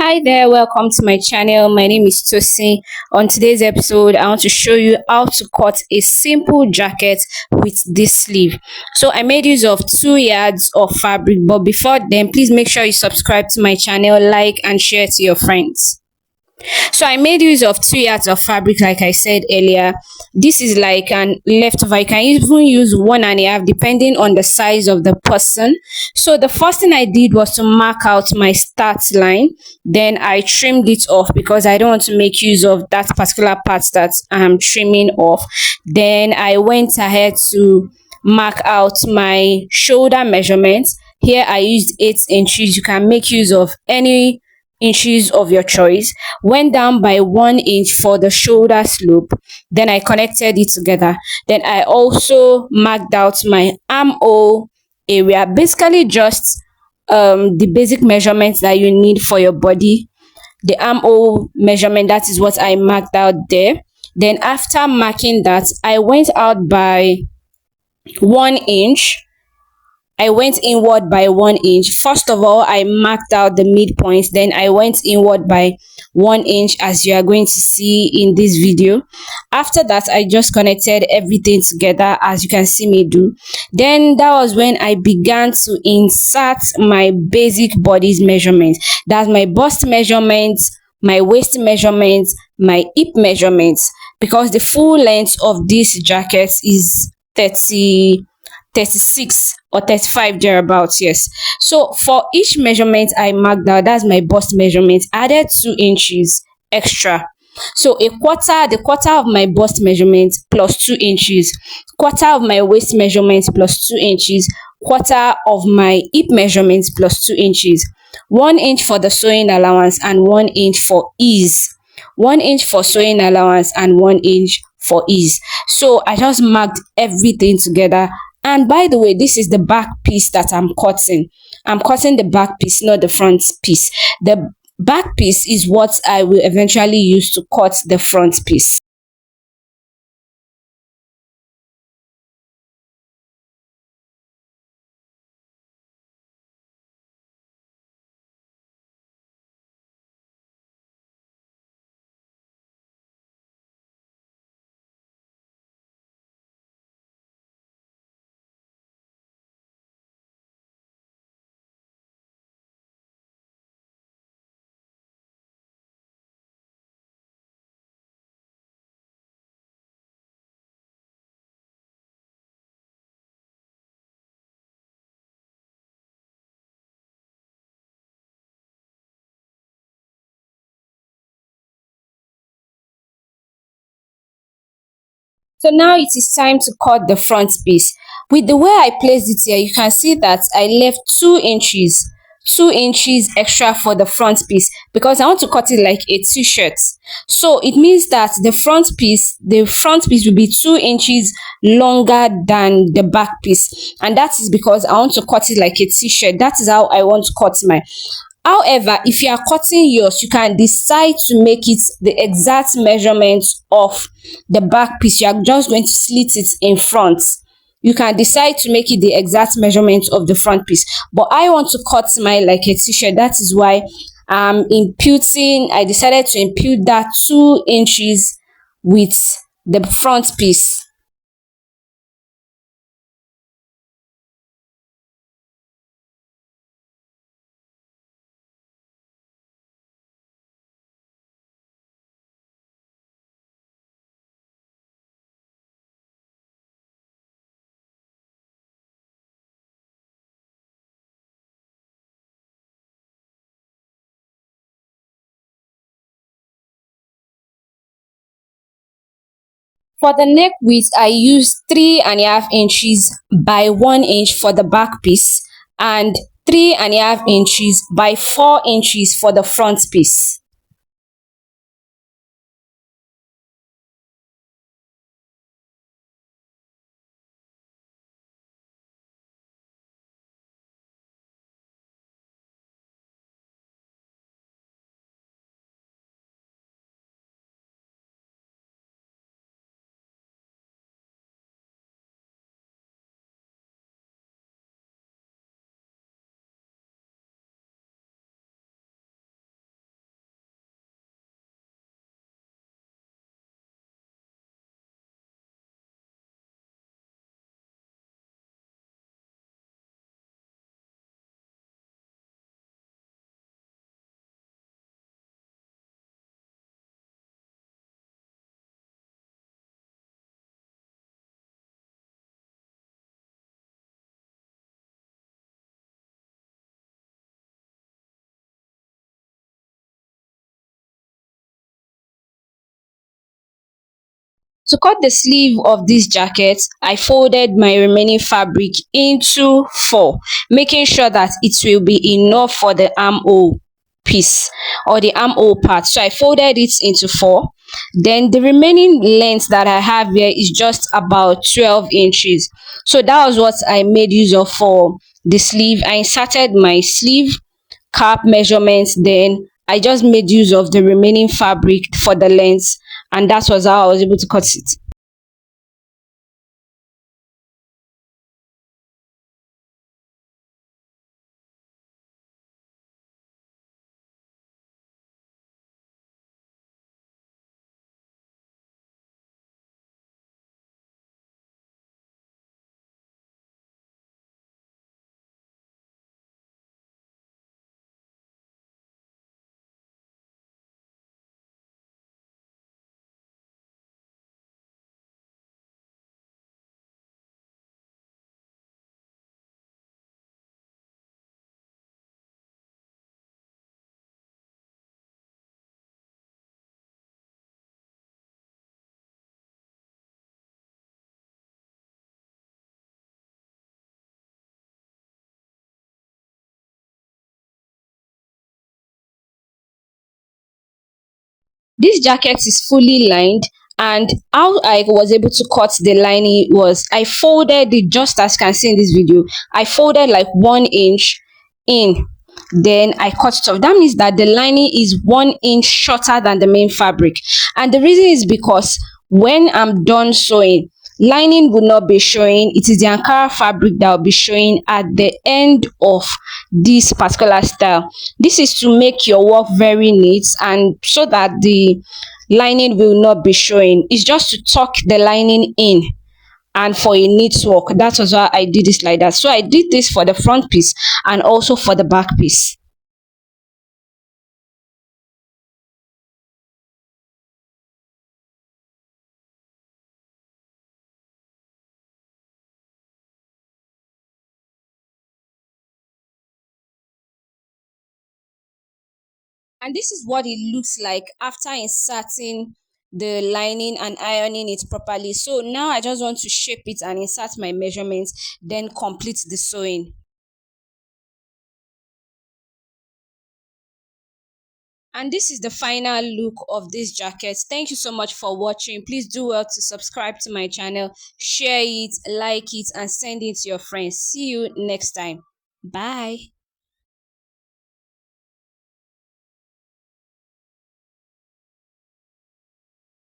Hi there, welcome to my channel. My name is Tosin. On today's episode, I want to show you how to cut a simple jacket with this sleeve. So I made use of 2 yards of fabric, but before then, please make sure you subscribe to my channel, like and share to your friends. So I made use of 2 yards of fabric, like I said earlier. This is like an leftover. You can even use 1.5 depending on the size of the person. So the first thing I did was to mark out my start line. Then I trimmed it off because I don't want to make use of that particular part that I'm trimming off. Then I went ahead to mark out my shoulder measurement. Here I used 8 inches. You can make use of any inches of your choice. Went down by 1 inch for the shoulder slope. Then I connected it together. Then I also marked out my armhole area, basically just the basic measurements that you need for your body. The armhole measurement, that is what I marked out there. Then after marking that, I went out by 1 inch. I went inward by 1 inch. First of all, I marked out the midpoint. Then I went inward by 1 inch, as you are going to see in this video. After that, I just connected everything together, as you can see me do. Then that was when I began to insert my basic body's measurements. That's my bust measurements, my waist measurements, my hip measurements, because the full length of this jacket is 36 or 35 thereabouts. Yes, so for each measurement I marked out, that's my bust measurement, added 2 inches extra. So the quarter of my bust measurement plus 2 inches, quarter of my waist measurement plus 2 inches, quarter of my hip measurement plus 2 inches, 1 inch for the sewing allowance and 1 inch for ease. 1 inch for sewing allowance and 1 inch for ease. So I just marked everything together. And by the way, this is the back piece that I'm cutting. I'm cutting the back piece, not the front piece. The back piece is what I will eventually use to cut the front piece. So now it is time to cut the front piece. With the way I placed it here, you can see that I left 2 inches, 2 inches extra for the front piece because I want to cut it like a t-shirt. So it means that the front piece will be 2 inches longer than the back piece, and that is because I want to cut it like a t-shirt. That is how I want to cut mine. However, if you are cutting yours, you can decide to make it the exact measurement of the back piece. You are just going to slit it in front. You can decide to make it the exact measurement of the front piece. But I want to cut mine like a t-shirt. That is why I decided to impute that 2 inches with the front piece. For the neck width, I used 3.5 inches by 1 inch for the back piece and 3.5 inches by 4 inches for the front piece. To cut the sleeve of this jacket, I folded my remaining fabric into four, making sure that it will be enough for the armhole piece or the armhole part. So I folded it into four. Then the remaining length that I have here is just about 12 inches. So that was what I made use of for the sleeve. I inserted my sleeve cap measurements, then I just made use of the remaining fabric for the length, and that was how I was able to cut it. This jacket is fully lined, and how I was able to cut the lining was I folded it just as you can see in this video. I folded like 1 inch in, then I cut it off. That means that the lining is 1 inch shorter than the main fabric, and the reason is because when I'm done sewing, lining will not be showing. It is the Ankara fabric that will be showing at the end of this particular style. This is to make your work very neat and so that the lining will not be showing. It's just to tuck the lining in and for a neat work. That was why I did this like that. So I did this for the front piece and also for the back piece. And this is what it looks like after inserting the lining and ironing it properly. So now I just want to shape it and insert my measurements, then complete the sewing. And this is the final look of this jacket. Thank you so much for watching. Please do well to subscribe to my channel, share it, like it, and send it to your friends. See you next time. Bye.